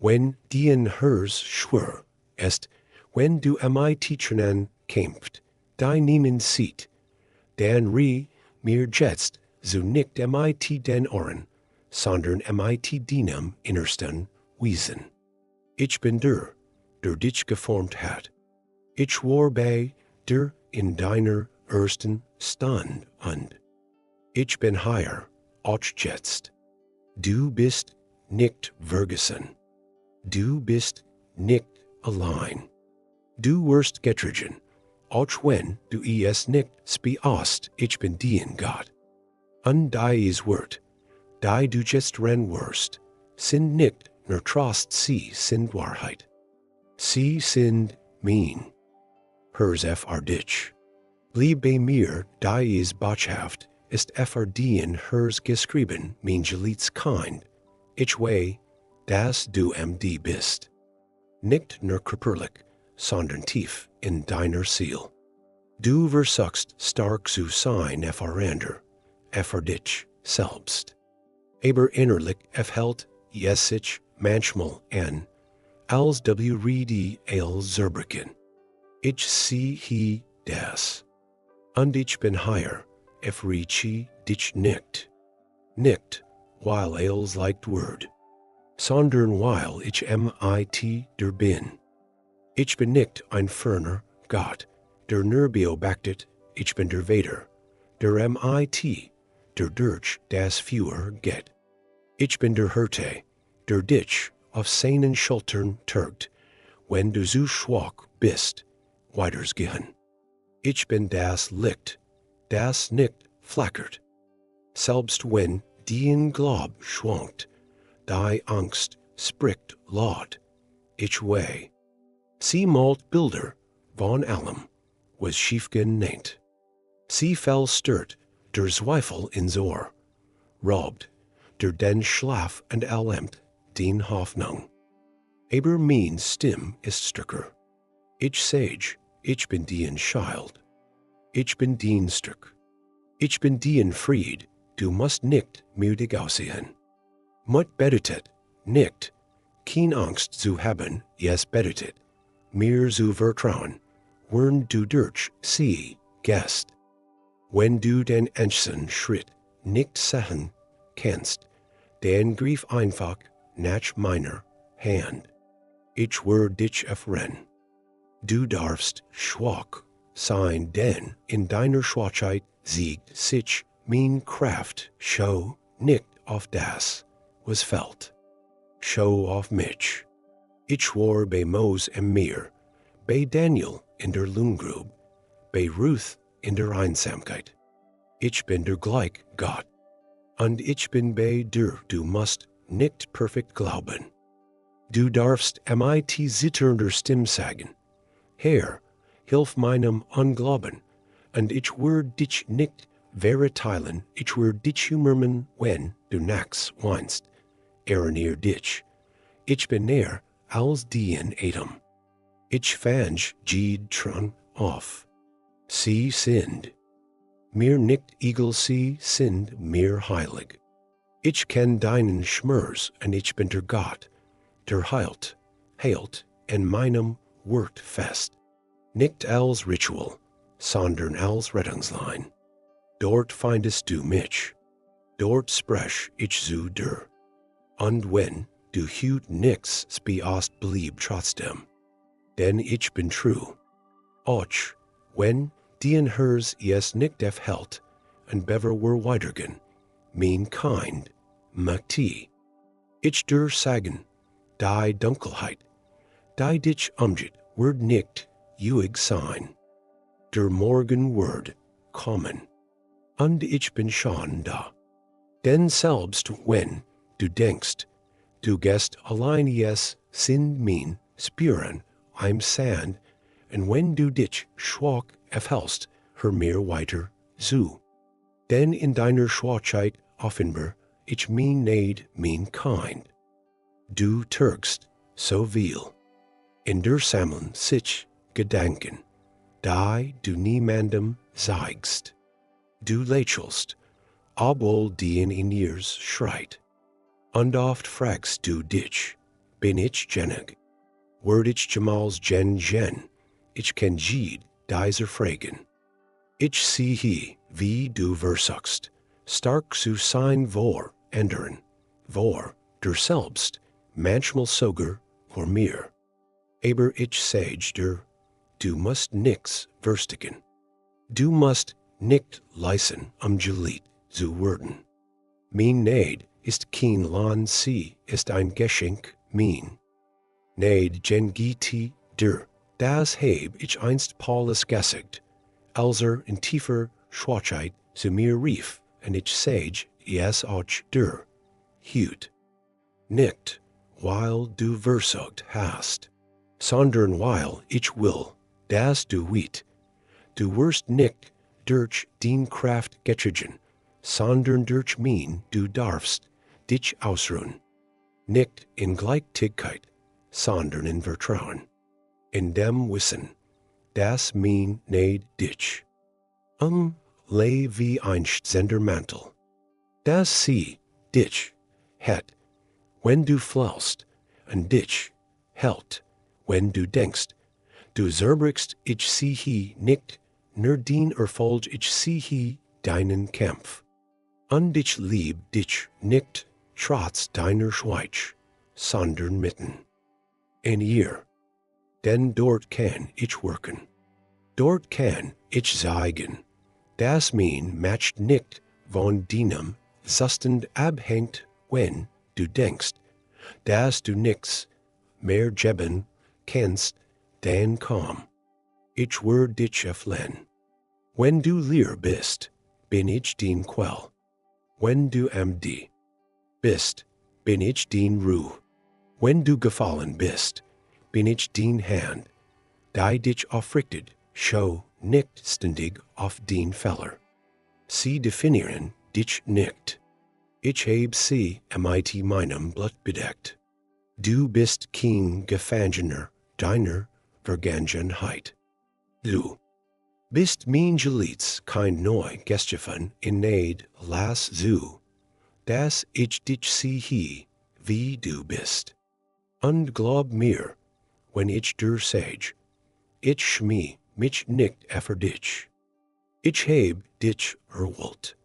Wenn dien hers schwör, est, wenn du mit kämpft, nehmen sieht, dann mir jetzt, so nicht mit den Ohren, sondern mit deinem Innersten Wesen. Ich bin der dich geformt hat. Ich war bei dir in deiner ersten Stand und ich bin hier, auch jetzt. Du bist nicht vergessen. Du bist nicht allein. Du wirst getragen, auch wenn du es nicht spürst, ich bin dein Gott. Und dies Wort, die du jetzt wirst, sind nicht nur Trost, sie sind Wahrheit. Sie sind mein. Hers dich. Blieb bei mir, dies Botschaft, ist dien hers geschrieben, mein geliebtes Kind. Ich weiß, dass du bist. Nicht nur körperlich, sondern tief in deiner Seele. Du versuchst stark zu sein ander, dich selbst. Aber innerlich hält es sich manchmal an, als als Zerbrücken. Ich sehe das. Und ich bin hier, rieche dich nicht. Nicht, weil als leicht wird, sondern weil ich mit der bin. Ich bin nicht ein ferner Gott, der nur beobachtet, ich bin der Vater, der der durch das Feuer geht. Ich bin der Hirte, der dich auf seinen Schultern trägt, wenn du so schwach bist, weitergehen. Ich bin das Licht, das nicht flackert. Selbst wenn dein Glaub schwankt, die Angst spricht laut, ich weiß. Sie malt Bilder von allem, was schiefgehen. Sie verstört der Zweifel ins Ohr, raubt den Schlaf und erlähmt den Hoffnung. Aber mein Stimm ist stärker. Ich sage, ich bin dein Child. Ich bin dein Stück. Ich bin dein Fried, du musst nicht müde aussehen. Mut betet nicht, kein Angst zu haben, es betet, mir zu vertrauen, wenn du durch sie gehst. Wenn du den ersten Schritt nicht sehen kannst, dann griff einfach nach meiner Hand. Ich werde dich öffnen. Du darfst schwach sein, denn in deiner Schwachheit siegt sich mein Kraft. Schau nicht auf das, was fällt. Schau auf mich. Ich war bei Mose im Meer, bei Daniel in der Löwengrube, bei Ruth in der Einsamkeit. Ich bin der gleich Gott. Und ich bin bei dir, du musst nicht perfekt glauben. Du darfst mit zitternder Stimme sagen, Herr, hilf meinem Unglauben, und ich werde dich nicht verurteilen, ich werde dich humormen, wenn du nachts weinst. Erinnere dich, ich bin näher als dien Adam. Ich fang dran auf. Sie sind mir nicht egal, sie sind mir heilig. Ich kenn deinen Schmerz, und ich bin der Gott, der heilt in meinem Wort fest. Nicht als Ritual, sondern als Rettungslein. Dort findest du mich. Dort sprech ich zu dir. Und wenn du hüt nix spürst, blieb trotzdem. Denn ich bin true. Auch wenn dien hers es nicht hält, und bever were weitergen, mein Kind, Makti. Ich dir sagen, die Dunkelheit, die dich umgeht, wird nicht juig sein. Der Morgen wird kommen, und ich bin schon da. Denn selbst wenn du denkst, du gehst allein, es sind mein Spüren im Sand, und wenn du dich schwach erfällst, hör mir weiter zu. Denn in deiner Schwachheit offenbar ich mein Kind. Du trägst so viel. In der sammeln sich Gedanken, die du niemandem zeigst. Du lächelst, obwohl dien in ihrs schreit. Und oft fragst du dich, bin ich genig. Word ich gemals gen, ich ken jed, dieser fragen. Ich zie he, wie du versachst, stark zu sein vor ändern, vor der selbst, manchmal sogar vor mir. Aber ich sage dir, du musst nix verstehen. Du musst nicht leisen Gelied zu werden. Mein Neid ist kein Lohn, sie ist ein Geschenk mein. Neid gengiti dir, das heb ich einst Paulus gesagt, als in tiefer Schwachheit zu mir rief, und ich sage, yes auch dir, hüt. Nicht, weil du versagt hast, sondern weil ich will, dass du weit. Du wirst nicht durch dein Kraft getrieben, sondern durch mein du darfst dich ausruhen. Nicht in Gleichgültigkeit, sondern in Vertrauen. In dem Wissen, dass mein Neid dich leh wie einst Sendermantel. Dass sie dich het, wenn du flaust, und dich hält, wenn du denkst, du zerbrichst ich sie he nicht, nur dien Erfolg ich sie he deinen Kampf. Und ich lieb dich nicht, trotz deiner Schweich, sondern mitten. In ihr, denn dort kann ich wirken. Dort kann ich sagen, dass mein matcht nicht von deinem Zustand abhängt, wenn du denkst, dass du nix mehr geben kannst, dann komm. Ich werd dich erflehen. Wenn du leer bist, bin ich dein Quell. Wenn du am die bist, bin ich dein Ruh. Wenn du gefallen bist, bin ich dein Hand, die dich aufrichtet, schau nicht ständig auf dein Feller. Sie definieren dich nicht. Ich heb sie mit meinem Blut bedeckt. Du bist kein Gefangener deiner Vergangenheit. Du bist mein Gelieds kein neu geschaffen in Neid las zu, dass ich dich siehe, wie du bist. Und glaub mir, wenn ich dir sage, ich schmie mich nicht für dich. Ich heb dich erwollt,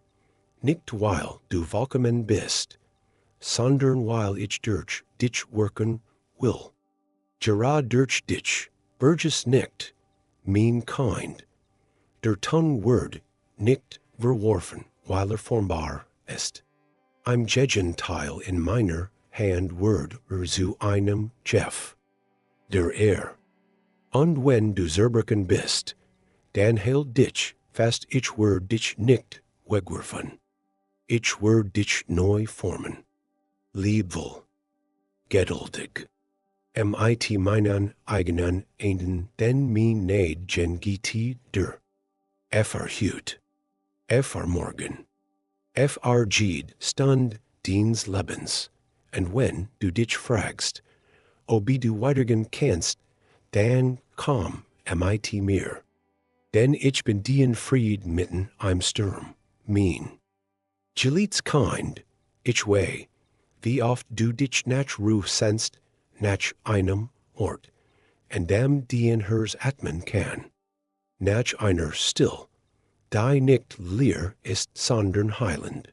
nicht weil du vollkommen bist, sondern weil ich durch dich wirken will. Gerad durch dich, burgess nicht, mein Kind, der Tonword nicht verworfen, weil formbar ist. Ein Gegenteil in meiner Hand Word zu einem Jeff, der Und wenn du zerbrochen bist, dann hält dich fast, ich werd dich nicht wegwerfen. Ich werd dich neu formen. Liebvoll, geduldig, mit meinen eigenen Enden, denn mein Neid gengiti dir. Verhüt, morgen, Jed Stund deines Lebens, und wenn du dich fragst, ob du weitergehen kannst, dann komm mit mir. Denn ich bin dien Fried mitten im Sturm, mein. Gelieds Kind, ich weh, wie oft du dich nach Ruhe sennst, nach einem Ort, an dem dien hers atmen kann. Nach einer still, die nicht leer ist, sondern heilend.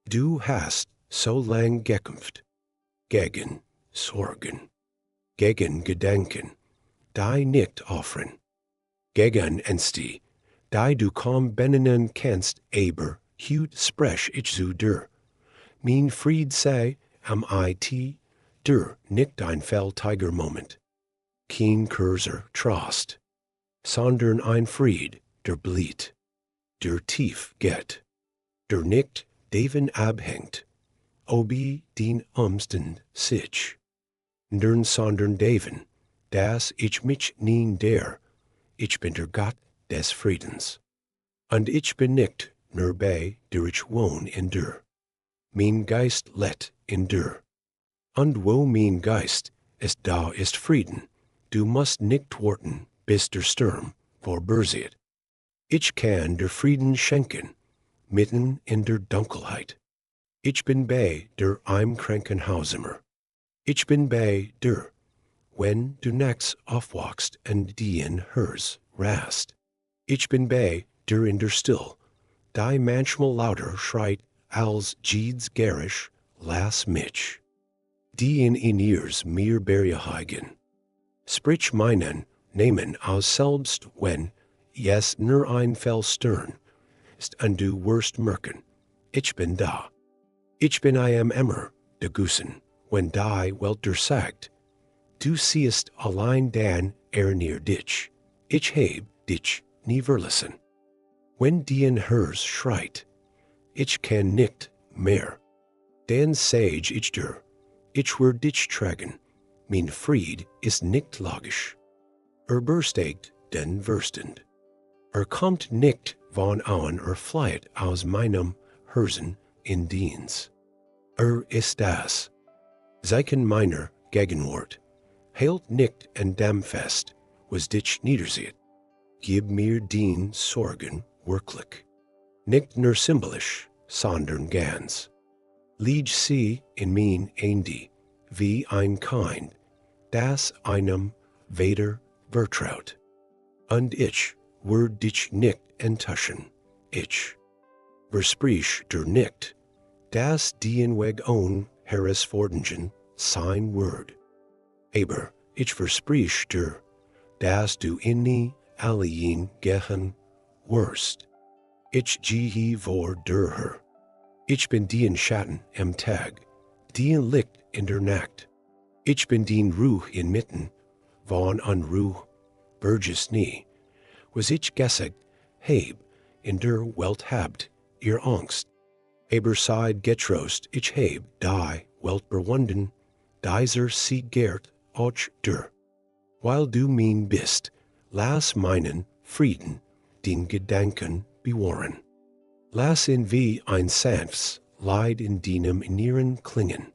Du hast so lang gekämpft, gegen Sorgen, gegen Gedanken, die nicht offren, gegen Ängste, die du kaum benennen kannst, aber hüt sprech ich zu dir. Mein Fried sei dir nicht ein fehltiger Moment, kein kurzer Trost, sondern ein Fried, der bleibt, der tief geht, der nicht davon abhängt, ob den Umstand sich, sondern davon, dass ich mich der, ich bin der Gott des Friedens. Und ich bin nicht nur bei der ich wohn in dir. Mein Geist lebt in dir. Und wo mein Geist ist, da ist Frieden. Du musst nicht warten, bis der Sturm vorüberzieht. Ich kann dir Frieden schenken, mitten in der Dunkelheit. Ich bin bei der kranken Hausimmer. Ich bin bei dir, wenn du nachts aufwachst und dein Herz rast. Ich bin bei dir in der Still, die manchmal lauter schreit als jedes Gerisch las mich. Die in ears mir beruhigen. Sprich meinen Namen aus selbst wenn jes nur ein Fell stern ist und du wirst merken, ich bin da. Ich bin I am immer, de Gusen, wenn die Welter sagt, du siehst allein dan near dich, ich heb dich nie verlassen. Wenn dien Herz schreit, ich kann nicht mehr, dann sage ich dir, ich will dich tragen, mein Fried ist nicht logisch. Bersteigt den Verstand. Kommt nicht von an flieht aus meinem Herzen in Dienst. Ist das. Zeichen meiner Gegenwart. Hält nicht an dem fest, was dich niedersieht. Gib mir den Sorgen wirklich. Nicht nur symbolisch, sondern ganz. Lieg sie in mein Ende, wie ein Kind, das einem weder vertraut. Und ich würde dich nicht enttäuschen, ich versprich dir nicht, dass dien Weg ohne herausfordern sein wird. Aber ich versprich dir, dass du in nie allein gehen wirst. Ich gehe vor dir her. Ich bin dien Schatten am Tag, dien Licht in der Nacht. Ich bin dien Ruh inmitten, von Unruh, Burgess nie, was ich gesagt heb, in der Welt habt, ihr Angst. Aber seid getrost, ich heb, die Welt bewunden, dieser sie gehrt, auch dir. Weil du mein bist, lass meinen Frieden, den Gedanken bewahren. Lass in wie ein sanftes Leid in deinem Inneren klingen.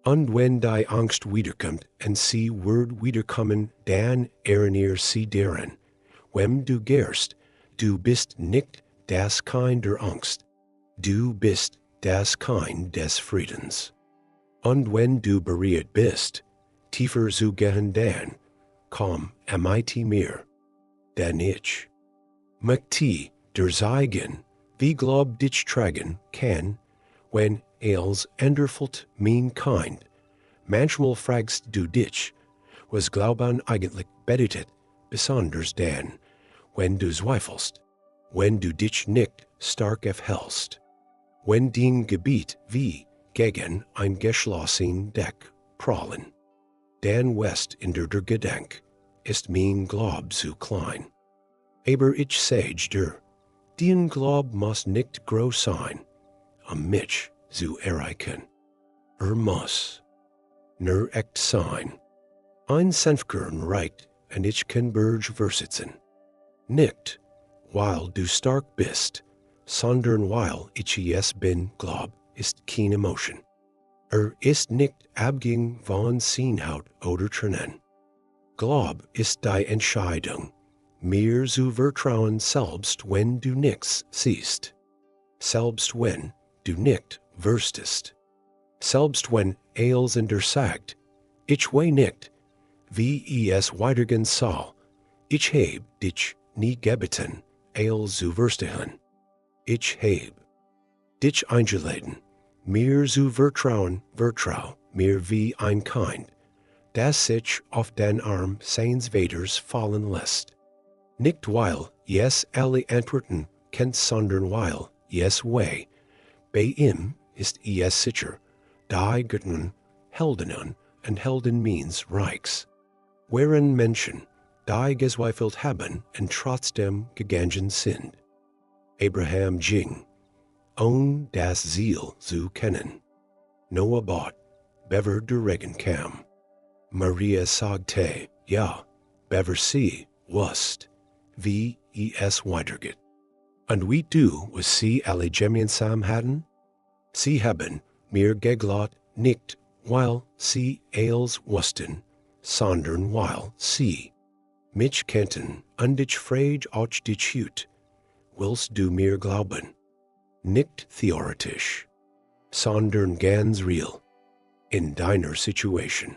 Und wenn die Angst wiederkommt, und sie wird wiederkommen, dann erinnere sie daran, wenn du gehst, du bist nicht das Kind der Angst, du bist das Kind des Friedens. Und wenn du berührt bist, tiefer zu gehen dann, komm mit mir, denn ich möchte dir zeigen, wie Glaub dich tragen kann, wenn als enderfüllt mein Kind. Manchmal fragst du dich, was Glauben eigentlich bedeutet, besonders dann, wenn du zweifelst, wenn du dich nicht stark aufhältst, wenn dein Gebiet wie gegen ein geschlossen Deck prallen. Dann west in der Gedank, ist mein Glaub zu klein. Aber ich sage dir, dein Glaub muss nicht groß sein, mich zu erreichen. Muss nur echt sein. Ein Sanftkern reicht, und ich kann Berg versitzen. Nicht, weil du stark bist, sondern weil ich es bin, Glaub ist keine Emotion. Ist nicht abhängig von Sehnhaut oder Trennen. Glaub ist die Entscheidung, mir zu vertrauen selbst wenn du nichts siehst. Selbst wenn du nicht wüsstest. Selbst wenn als sagt, ich wei nicht, wie es weitergehen soll, ich heb dich nie gebeten, als zu verstehen. Ich heb dich eingeladen, mir zu vertrauen, mir wie ein Kind, das sich auf den Arm seines Vaters fallen lässt. Nicht weil jes alle Antworten kennt, sondern weil jes wei, bei ihm ist es sicher, die Götten, Heldinnen und Helden means Reichs, wherein Menschen, die gezweifelt haben und trotzdem gegangen sind. Abraham ging, ohne das Ziel zu kennen. Noah bat, bever der Regen kam. Maria sagte, ja, bever sie wusst, wie es weitergeht. Und wie du, was sie alle gemeinsam hatten? Sie haben mir geglaubt nicht, weil sie als wussten, sondern weil sie mich kannten und ich frage auch dich hüt, willst du mir glauben? Nicht theoretisch, sondern ganz real. in deiner Situation,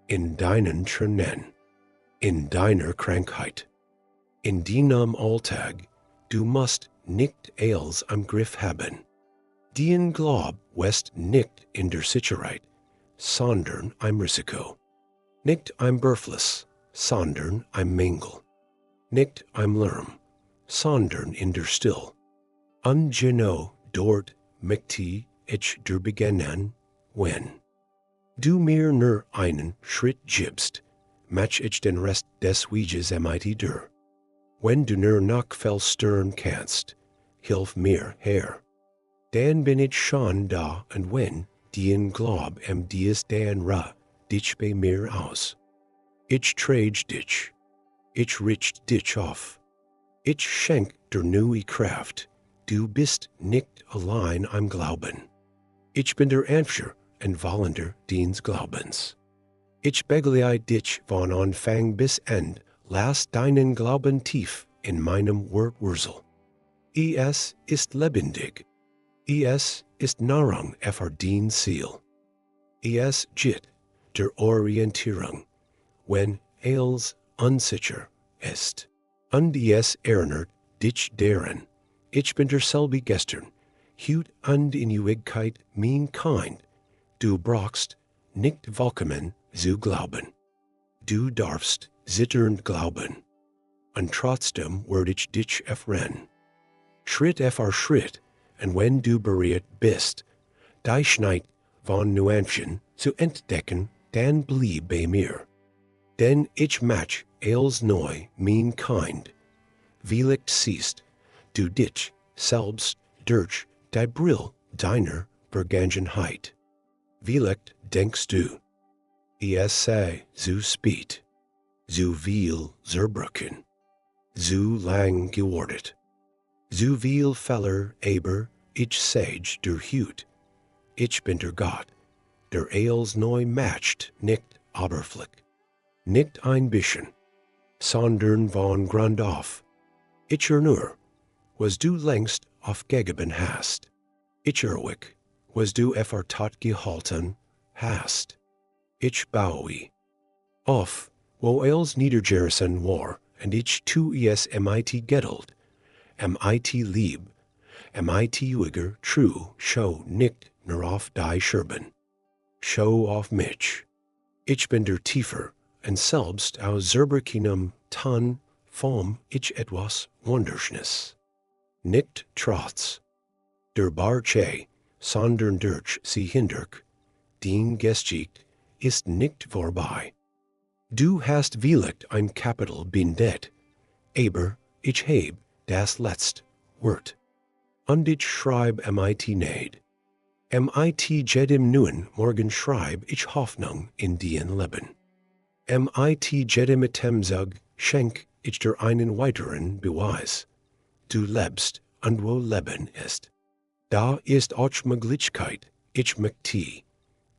in deinen Tränen, in deiner Krankheit, in deinem Alltag, du musst nicht alles am Griff haben. Dein Glaub west nicht in der Sicherheit, sondern im Risiko. Nicht im Beruflis, sondern im Mängel. Nicht im Lärm, sondern in der Still. Und genau dort möchte ich dir beginnen, wenn du mir nur einen Schritt gibst, mach ich den Rest des Weges mit dir. Wenn du nur noch viel stören kannst, hilf mir, Herr. Dann bin ich schon da, und wenn dein Glaub dies dann ra dich bei mir aus. Ich trage dich, ich richt dich auf. Ich schenk dir neue Kraft, du bist nicht allein im Glauben. Ich bin der Anführer und Wollender deines Glaubens. Ich begleite dich von Anfang bis End, lass deinen Glauben tief in meinem Wort wurzeln. Es ist lebendig. Es ist Nahrung für dein Seele. Es gibt der Orientierung, wenn alles unsicher ist. Und es erinnert dich daran, ich bin derselbe gestern, heute und in Ewigkeit mein Kind. Du brauchst nicht vollkommen zu glauben. Du darfst zitternd glauben. Und trotzdem werde ich dich erfreuen. Schritt für Schritt, und wenn du bereit bist, die Schneid von Nuancen zu entdecken, dann blieb bei mir. Denn ich mach alles neu, mein Kind. Vielleicht siehst du dich selbst durch die Brille deiner Vergangenheit. Vielleicht denkst du, es sei zu spät, zu viel zerbrochen, zu lang geworden, zu viel Fehler, aber ich sage dir heute, ich bin der Gott, der alles neu macht, nicht oberflächlich, nicht ein bisschen, sondern von Grund auf. Ich nur, was du längst aufgegeben hast. Ich ruhig, was du für tot gehalten hast. Ich baue auf, wo alles niedergerissen war, und ich tu es mit Geduld, mit Liebe, mit ewiger True, schau nicht nur auf die Scherben. Schau auf mich. Ich bin der Tiefer, und selbst aus zerbrochenem Ton form ich etwas Wunderschönes. Nicht trotz der Barche, sondern durch sie hindurch, dein Geschicht ist nicht vorbei. Du hast vielleicht ein Kapitel beendet, aber ich heb das letzte Wort. Und ich schreib mit Neid. Mit jedem neuen Morgen schreib ich Hoffnung in dein Leben. Mit jedem Atemzug schenk ich dir einen weiteren Beweis. Du lebst, und wo Leben ist. Da ist auch Möglichkeit, ich möchte,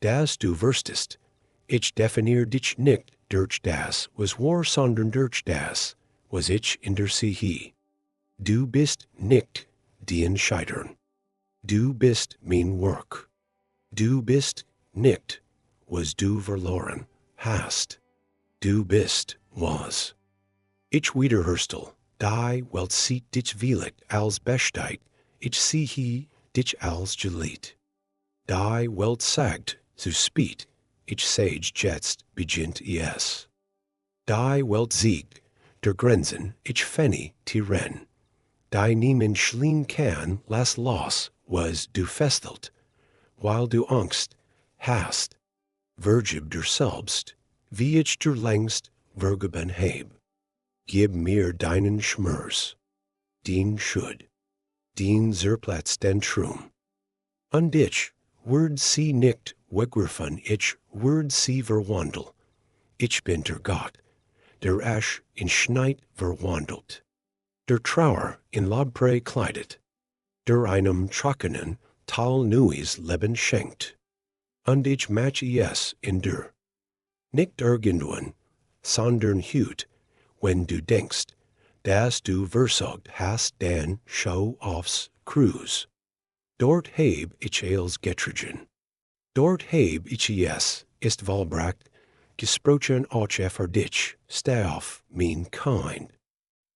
dass du wirstest. Ich definiere dich nicht durch das, was war, sondern durch das, was ich in dir sehe. Du bist nicht dein Scheitern. Du bist mein Werk. Du bist nicht, was du verloren hast. Du bist, was. Ich wiederherstel, die Welt sieht dich vielleicht als Bestheit, ich sehe dich als geliebt. Die Welt sagt, zu spät, ich sage jetzt beginnt es. Die Welt siegt, der Grenzen, ich fenne Tyrann. Die niemand schliehen kann, lass los, was du festelt, weil du Angst hast. Vergib dir selbst, wie ich dir längst vergeben heb. Gib mir deinen Schmerz, den Schuld, den Zerplatz den Trum. Und ich werd sie nicht wegwerfen, ich werd sie verwandel. Ich bin der Gott, der Asch in Schneid verwandelt, der Trauer in Lobprey kleidet, der einem trockenen Tal neues Leben schenkt. Und ich mach es in dir. Nicht irgendwann, sondern heut, wenn du denkst, dass du versagt hast, dann schau aufs Kreuz. Dort heb ich als getrigen. Dort heb ich ist volbracht, gesprochen och för dich, staff min kind.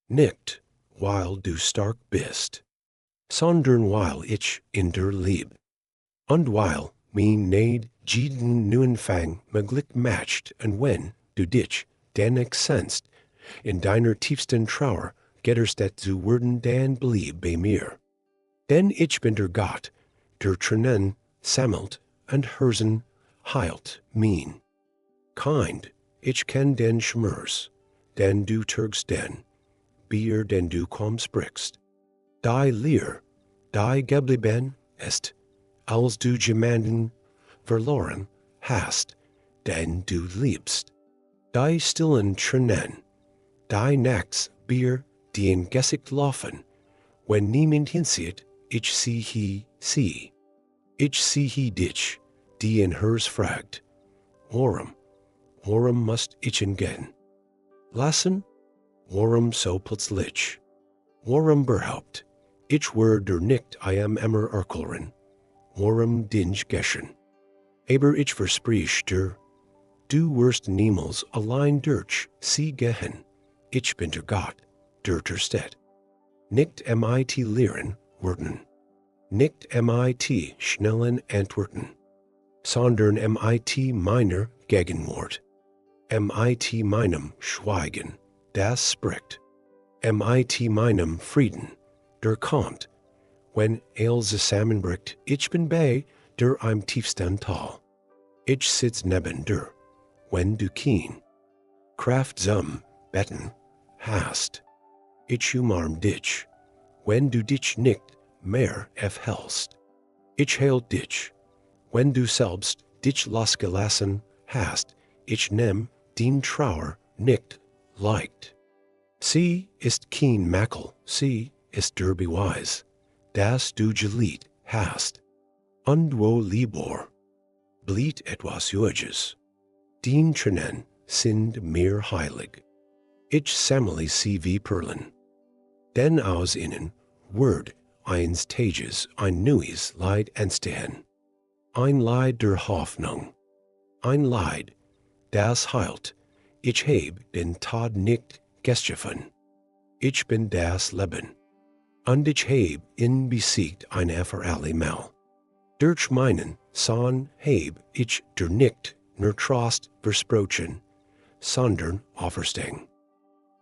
Nicht, weil du stark bist, sondern weil ich in der Lieb. Und weil min neid jeden neuen Fang möglich matcht, und wenn du dich denn erkennst, in deiner tiefsten Trauer getterst zu werden, dann blieb bei mir. Denn ich bin der Gott, der Tränen sammelt und Herzen heilt min. Kind, ich kenn den Schmerz, den du trägst den, Bier, den du kaum sprichst. Die Leer, die geblieben ist, als du jemanden verloren hast, den du liebst. Die stillen Tränen, die nachts Bier, die in Gesicht laufen, wenn niemand hinsieht, ich sie. Ich sie dich, die in hers fragt. Warum must ich gehen? Lassen? Warum so plötzlich? Warum überhaupt? Ich der nicht immer erklären. Warum dinch geschen? Aber ich versprich dir, du wirst niemals allein durch sie gehen. Ich bin der Gott, der steht. Nicht mit leeren Worten, nicht mit schnellen Antworten, sondern mit meiner Gegenwart, mit meinem Schweigen, das spricht, mit meinem Frieden, der kommt, wenn zusammenbricht. Ich bin bei der am tiefsten Tal. Ich sitz neben dir, wenn du kein Kraft zum Betten hast. Ich umarm dich, wenn du dich nicht mehr aufhältst. Ich hält dich, wenn du selbst dich losgelassen hast. Ich nehm din Trauer nicht leicht. Sie ist kein Makel, sie ist der Beweis, dass du geliebt hast. Und wo lieber blieb etwas Übriges. Din Tränen sind mir heilig. Ich sammle sie wie Perlen. Denn aus ihnen wird eines Tages ein neues Leid entstehen. Ein Leid der Hoffnung. Ein Leid, das heilt. Ich heb den Tod nicht geschaffen. Ich bin das Leben. Und ich heb ihn besiegt ein für allemal. Durch meinen Sohn heb ich der nicht nur Trost versprochen, sondern Auferstehung.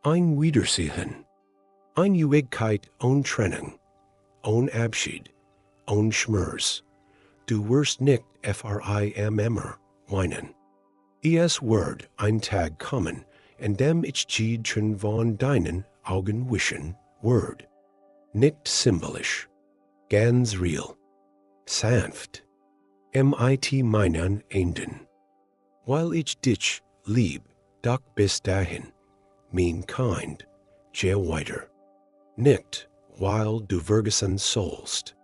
Ein Wiedersehen. Ein Ewigkeit ohne Trennung, ohne Abschied, ohne Schmerz. Du wirst nicht immer weinen. Es wird ein Tag kommen, in dem ich jeden von deinen Augen wischen wird. Nicht symbolisch, ganz real, sanft, mit meinen Enden. Weil ich dich lieb, doch bis dahin, mein Kind, geh weiter. Nicht, weil du vergessen sollst,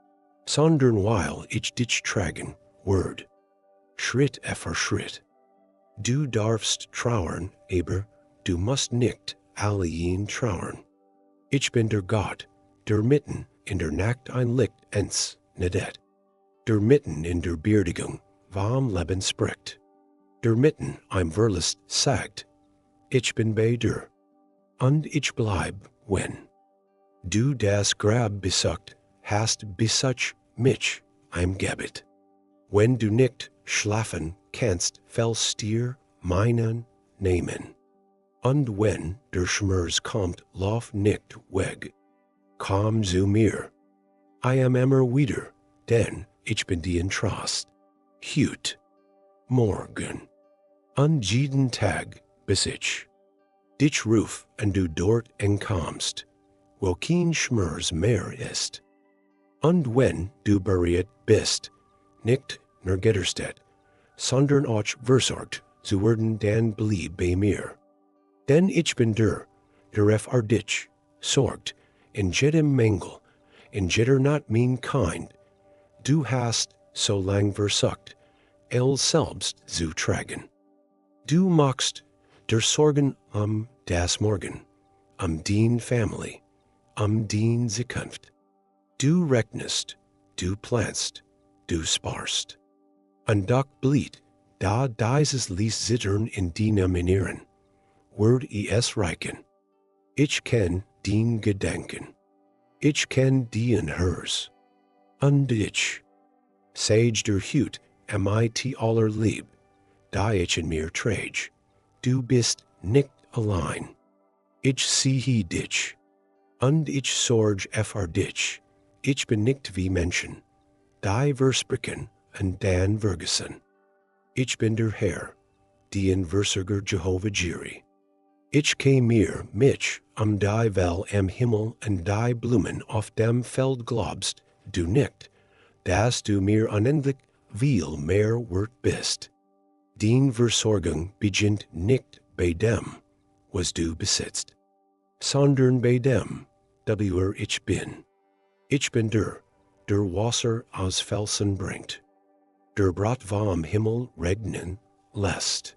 sondern weil ich dich tragen wird, Schritt für Schritt. Du darfst trauern, aber du musst nicht allein trauern. Ich bin der Gott, der mitten in der Nacht ein Licht ins Nedet, der mitten in der Beerdigung vom Leben spricht, der mitten ein Verlust sagt, ich bin bei dir, und ich bleib, wenn du das Grab besucht hast, besuch mich ein Gebet. Wenn du nicht schlafen kannst, fällst dir meinen Namen. Und wenn der Schmerz kommt, lauf nicht weg. Komm zu mir. I am immer wieder, denn ich bin dir in Trost. Heute, morgen, und jeden Tag bis ich dich ruf und du dort entkommst, wo kein Schmerz mehr ist. Und wenn du berührt bist, nicht nur getterst, sondern auch versorgt zu werden, dann blieb bei mir. Denn ich bin der für dich sorgt, in jedem Mängel, in jeder not mein Kind. Du hast so lang versucht, selbst zu tragen. Du magst der Sorgen das Morgen, din Family, din Zukunft. Du rechnest, du planst, du sparst. Und doch bliet, da dieses Lies zittern in deinem Inneren. Word es reichen. Ich kenn den Gedanken. Ich kenn dien hers. Und ich. Sage der Hut, mit aller Lieb. Da ich in mir trage. Du bist nicht allein. Ich siehe dich. Und ich sorge dich. Ich bin nicht wie Menschen. Die versprechen und dan vergessen. Ich bin der Herr, dien Versorger Jehovah Jireh. Ich käme mir mich die Well am Himmel und die Blumen auf dem Feld glaubst, du nicht, dass du mir unendlich viel mehr wert bist. Dien Versorgung beginnt nicht bei dem, was du besitzt, sondern bei dem, wer ich bin. Ich bin der Wasser aus Felsen bringt, der Brot vom Himmel regnen lässt,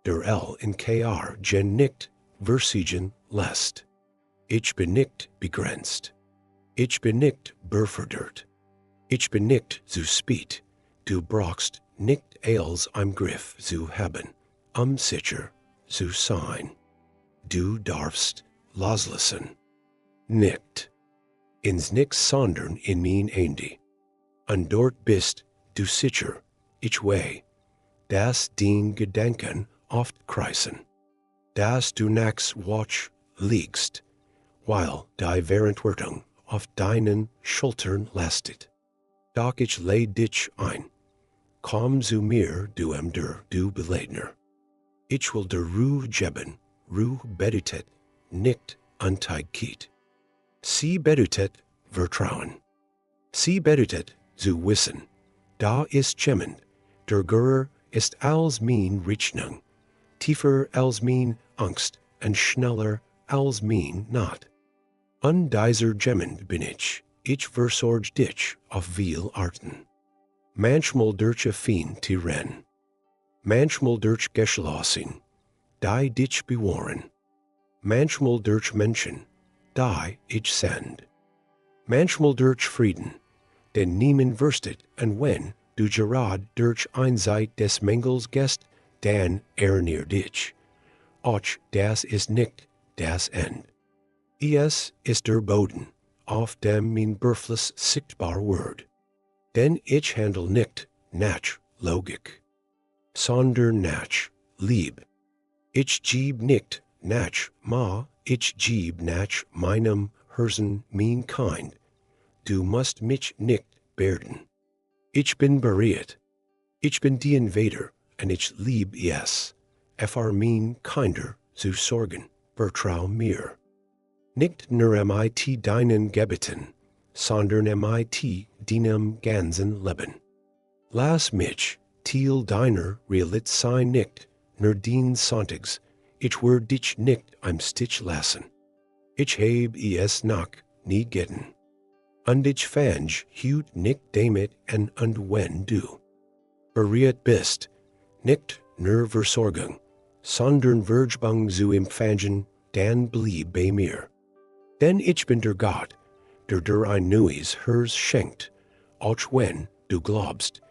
der in Kr gen nicht versiegen lässt. Ich bin nicht begrenzt. Ich bin nicht befördert. Ich bin nicht zu spät. Du brauchst nicht alles im Griff zu haben, sicher zu sein. Du darfst loslassen. Nicht. Ins nix sondern in mein Ende. Und dort bist du sicher, ich weh, dass den Gedanken oft kreisen, dass du nachts watch liegst, weil die Verantwortung auf deinen Schultern lastet. Doch ich leh dich ein. Komm zu mir, du du Beleidner. Ich will der Ruhe geben, Ruhe bedutet, nicht Unteigkeit. Sie bedutet Vertrauen. Sie bedutet zu wissen, da ist jemand, der Görer ist als mein Rechnung, tiefer als mein Angst und schneller als mein Not. Und dieser jemand bin ich versorge dich auf viel Arten. Manchmal durch Affin Tyrann, manchmal durch Geschlossen, die dich bewahren, manchmal durch Menschen, die ich send, manchmal durch Frieden, denn niemand wurstet, und wenn du gerade durch Einseit des Mangels gehst, dann near dich. Och, das ist nicht das End. Es ist der Boden, auf dem mein Berufles sichtbar Word. Denn ich handle nicht nach Logik, sondern nach Liebe. Ich geb nicht nach ich geb nach meinem Herzen mein Kind. Du musst mich nicht berden. Ich bin bereit. Ich bin die Invader, und ich lieb es, mein Kinder zu sorgen, vertrau mir. Nicht nur mit deinen Gebeten, sondern mit deinem ganzen Leben. Lass mich Teil deiner Realität sein nicht, nur den Sonntags, ich werd dich nicht im Stich lassen. Ich heb es noch nie getan. Und ich fand hut nicht damit und wenn du bereit bist, nicht nur Versorgung, sondern Vergebung zu empfangen, dann blieb bei mir. Denn ich bin der Gott, der ein neues Herz schenkt, auch wenn du glaubst,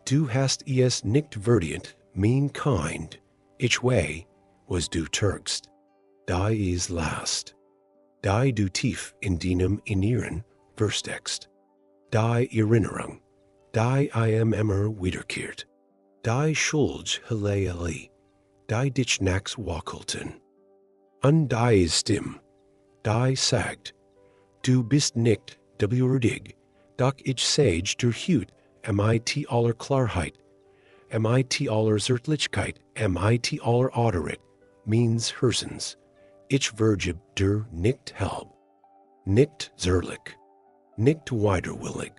du hast es nicht verdient, mein Kind, ich weh, was du türgst, da is last, da du tief in deinem Inneren versteckst, die Erinnerung, die immer wiederkehrt, die Schuld Hilleli, die dich nachts wackelten. Und die Stimme, die sagt, du bist nicht würdig, doch ich sage der Hut, mit aller Klarheit, mit aller Zärtlichkeit, mit aller Autorität, means Herzens, ich vergib dir nicht halb, nicht zärtlich, nicht widerwillig,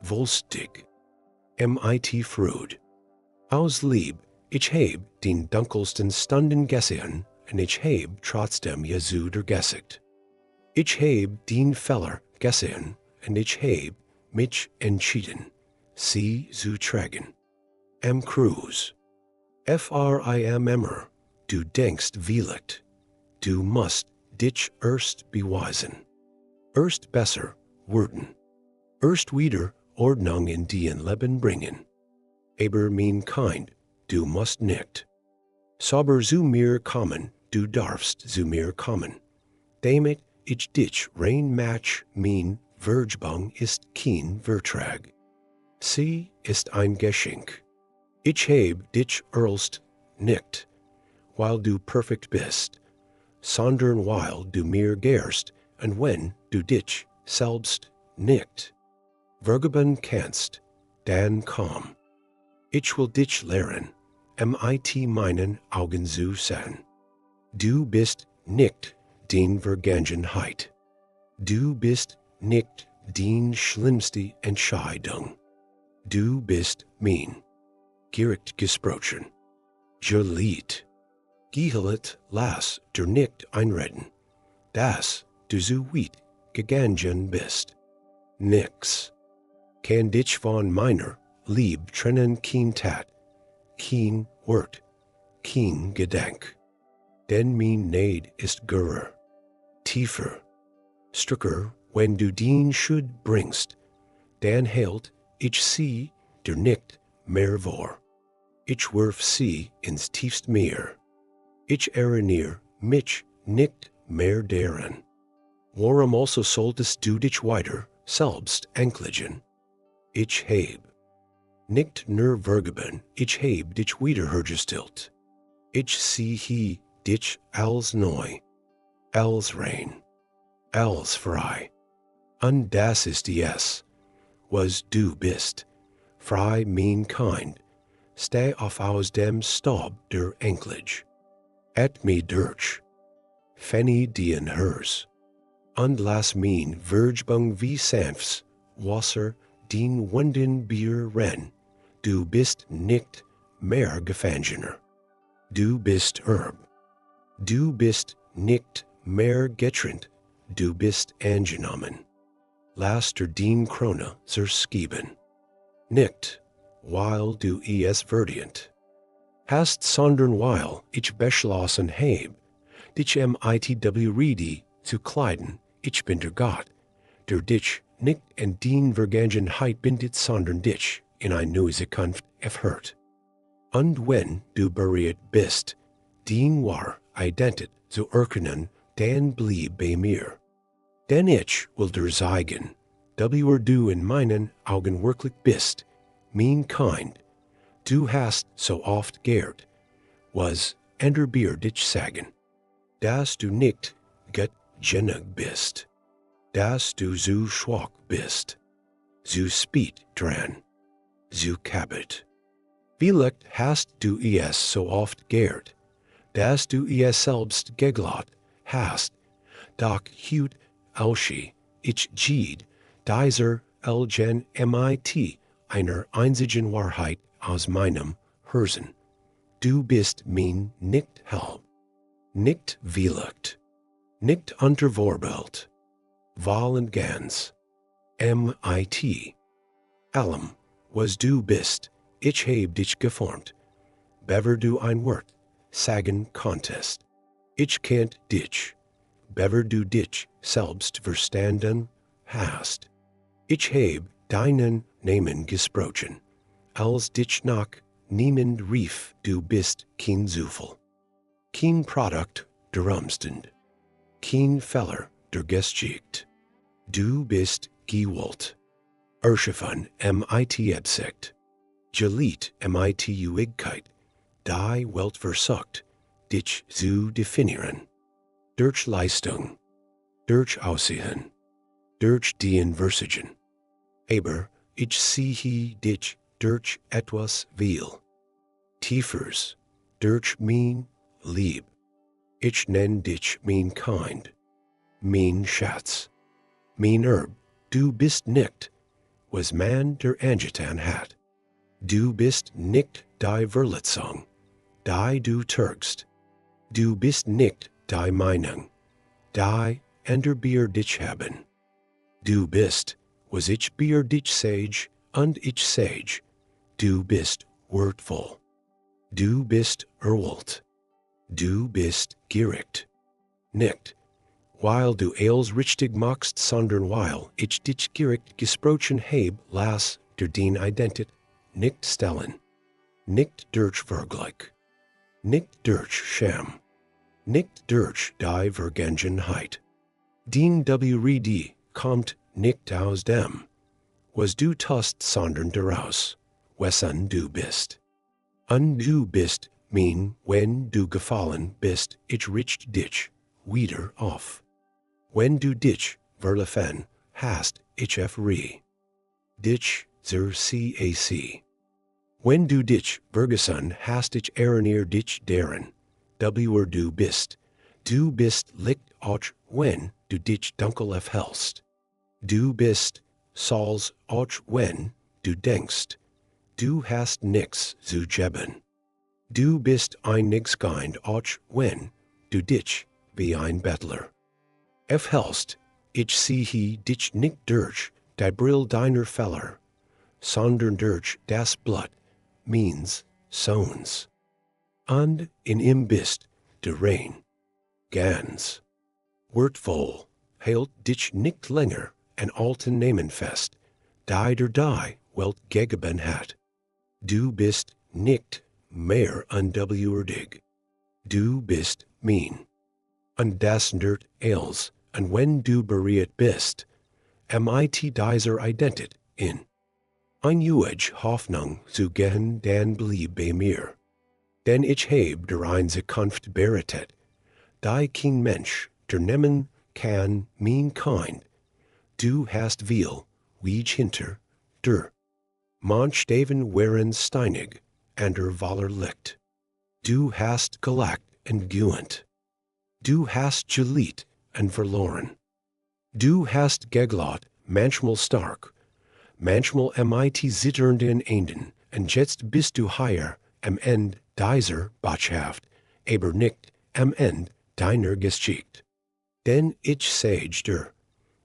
wohlstig, mit Freude. Aus Lieb, ich heb den dunkelsten Stunden gesehen, und ich heb trotzdem Jesu der Gesicht. Ich heb den Fehler gesehen, und ich heb mich entschieden, sie zu tragen. Am Kreuz. Immer, du denkst vielleicht, du musst dich erst beweisen, erst besser werden, erst wieder Ordnung in dein Leben bringen. aber mean kind, du musst nicht. Sauber zu mir kommen, du darfst zu mir kommen. Damit ich dich rein match mein Vergebung ist kein Vertrag. Sie ist ein Geschenk. Ich heb dich erst nicht, weil du perfekt bist, sondern weil du mir gerst, und wenn du dich selbst nicht vergeben kannst, dann komm. Ich will dich lehren, mit meinen Augen zu sehen. Du bist nicht die Vergangenheit. Du bist nicht die schlimmste Entscheidung. Du bist mein Gericht gesprochen. Geliebt. Gehelt lass dir nicht einreden, dass du so weit gegangen bist. Nix kann dich von meiner Liebe trennen, kein Tat, kein Wort, kein Gedank. Denn mein Neid ist größer, tiefer, stärker, wenn du den Schuld bringst, dann hält ich sie dir nicht mehr vor. Ich werf sie ins tiefste Meer. Ich erinnere mich nicht mehr daran. Warum also solltest du dich weiter selbst anklägen? Ich heb nicht nur vergeben, ich heb dich wiederhergestellt. Ich sehe dich als neu, als rein, als frei. Und das ist es, was du bist, frei mein Kind, steh auf aus dem Staub der Anklage. Et me durch, fenny dien hers, und lass mein Vergebung wie sanfts Wasser den Wunden berühren. Du bist nicht mehr Gefangener. Du bist Erb. Du bist nicht mehr getrennt. Du bist angenommen. Lass dir den Krone zerskieben. Nicht, weil du es verdient hast, sondern weil ich beschlossen heb, dich mitwrede zu kleiden. Ich bin der Gott, der dich nicht in den Vergangenheit bindet, sondern dich in eine neue Zukunft erfährt. Und wenn du bereit bist, den wahr Identität zu erkennen, dann blieb bei mir. Denn ich will dir sagen, wie du in meinen Augen wirklich bist, mein Kind. Du hast so oft gehört, was anderer dich sagen, dass du nicht gut genug bist, dass du so schwach bist, so spät dran, so kaputt. Vielleicht hast du es so oft gehört, dass du es selbst geglaubt hast, doch hüt auschi, ich gied, dieser Elgen mit einer einzigen Wahrheit aus meinem Herzen. Du bist mein nicht halb, nicht willigt, nicht untervorbelt, voll und ganz, mit allem, was du bist, ich heb dich geformt, bever du ein Wort sagen konntest. Ich kennt dich, bever du dich selbst verstanden hast. Ich heb deinen Namen gesprochen, als dich nach niemand rief, du bist kein Zufall, kein Produkt der Umstand, kein Fehler der Geschichte. Du bist gewollt, erschaffen mit Absicht, geliebt mit Ewigkeit, die Welt versucht, dich zu definieren, durch Leistung, durch Aussehen, durch den Versagen. Aber ich sehe dich durch etwas viel Tiefers, durch mein Lieb. Ich nenn dich mein Kind, mein Schatz, mein Erb. Du bist nicht, was man der angetan hat. Du bist nicht die Verletzung, die du trägst. Du bist nicht die Meinung, die anderer dich haben. Du bist, was ich dich sage, und ich sage, du bist wertvoll. Du bist erwählt. Du bist gerecht. Nicht, weil du alles richtig machst, sondern weil ich dich gerecht gesprochen heb, lass dir den Identität nicht stellen. nicht durch Vergleich, nicht durch Scham, nicht durch die Vergangenheit. Den Wrede kommt nicht aus dem, was du tust, sondern daraus, wessen du bist. Und du bist mean, wenn du gefallen bist, ich richt dich wieder auf. Wenn du dich verlaufen hast, ich dich cac. Wenn du dich vergessen hast, ich erinnere dich daran, wer du bist. Du bist licht auch, wenn du dich dunkel aufhältst. Du bist Sauls auch, wenn du denkst, du hast nix zu geben. Du bist ein Nixkind auch, wenn du dich wie ein Bettler aufhältst. Ich siehe dich nicht durch die Brill deiner Fehler, sondern durch das Blut means Sohns. Und in ihm bist du rein, ganz, wertvoll, hält dich nicht länger an alten Namen fest, die die Welt gegeben hat. Du bist nicht mehr unwürdig. Du bist mein. Und das dort als, und wenn du berührt bist, mit dieser Identität in ein ewige Hoffnung zu gehen, dann bleib bei mir. Denn ich heb der eine Zukunft bereitet, die kein Mensch der nehmen kann, mein Kind. Du hast viel, wie hinter der Manchsteven waren steinig, and der Waller liegt. Du hast gelacht und geweint. Du hast geliebt und verloren. Du hast geglaut, manchmal stark, manchmal mit zitternden Enden, und jetzt bist du hier am Ende dieser Botschaft, aber nicht am Ende deiner Geschichte. Denn ich sage dir,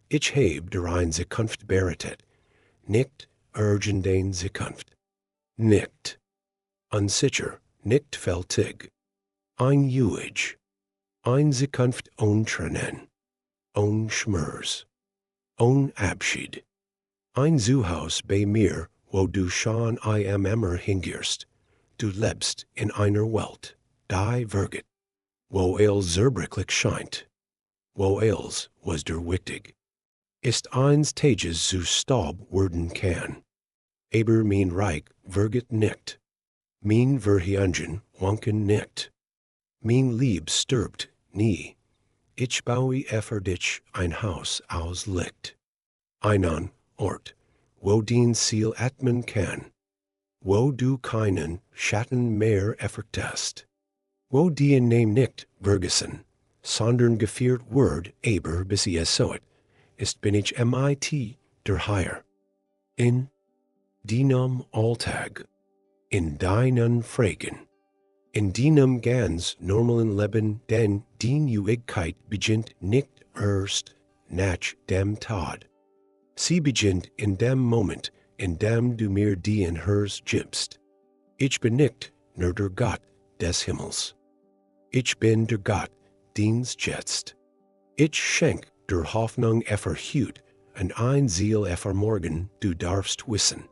ich heb der eine Zukunft bereitet, nicht irgendeine Zukunft. Nicht unsicher, nicht fältig. Ein ewig. Ein Zukunft ohne Tränen, ohne Schmerz, ohne Abschied. Ein Zuhause bei mir, wo du schon immer hingehst. Du lebst in einer Welt, die vergeht, wo zerbrechlich scheint, wo was der wichtig, ist eines Tages zu Staub werden kann. Aber mein Reich vergeht nicht, mein Verhängen wanken nicht, mein Lieb stirbt nie. Ich baue für dich ein Haus aus Licht, einen Ort, wo dein Ziel atmen kann, wo du keinen Schatten mehr erfurchtest, wo die Name nicht vergessen, sondern geführt wird, aber bis es soet, ist bin ich mit der Herr. In deinem Alltag, in deinen Fragen, in deinem ganz normalen Leben, denn die Ewigkeit beginnt nicht erst nach dem Tod. Sie beginnt in dem Moment, in dem du mir die Herz gibst. Ich bin nicht nur der Gott des Himmels. Ich bin der Gott, den's jetzt. Ich schenk der Hoffnung für heute und ein Ziel für morgen, du darfst wissen.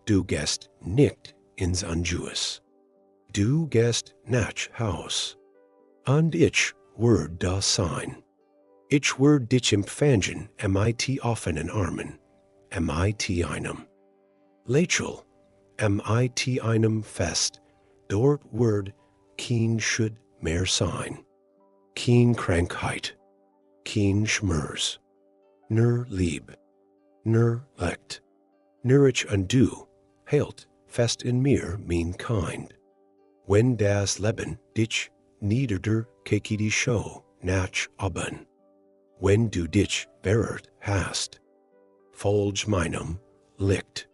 Du gehst nicht ins Unjues. Du gehst nach Haus. Und ich werd da sein. Ich werd dich empfangen, mit offenen Armen, mit einem Lächeln, mit einem Fest, dort werd kein Schuld mehr sein, kein Krankheit, kein Schmerz, nur Liebe, nur Licht, nur ich und du, hält fest in mir mein Kind. Wenn das Leben dich nieder die Show nach oben, wenn du dich verehrt hast, folg meinem Licht,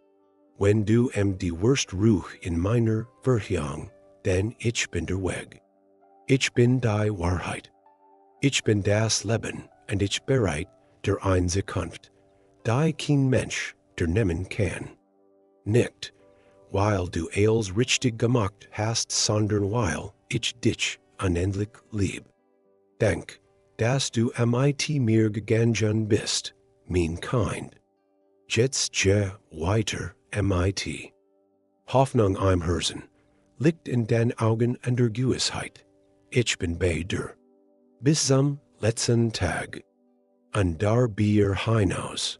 wenn du die Wurst ruch in meiner Verhängung, denn ich bin der Weg. Ich bin die Wahrheit. Ich bin das Leben, und ich bereit der eine Zukunft, die kein Mensch der nehmen kann. Nicht, weil du richtig gemacht hast, sondern weil ich dich unendlich lieb. Denk, dass du mit mir gegangen bist, mein Kind. Jetzt weiter mit. Hoffnung im Herzen, liegt in den Augen an der Gewissheit. Ich bin bei dir. Bis zum letzten Tag. Und dar Bier hinaus.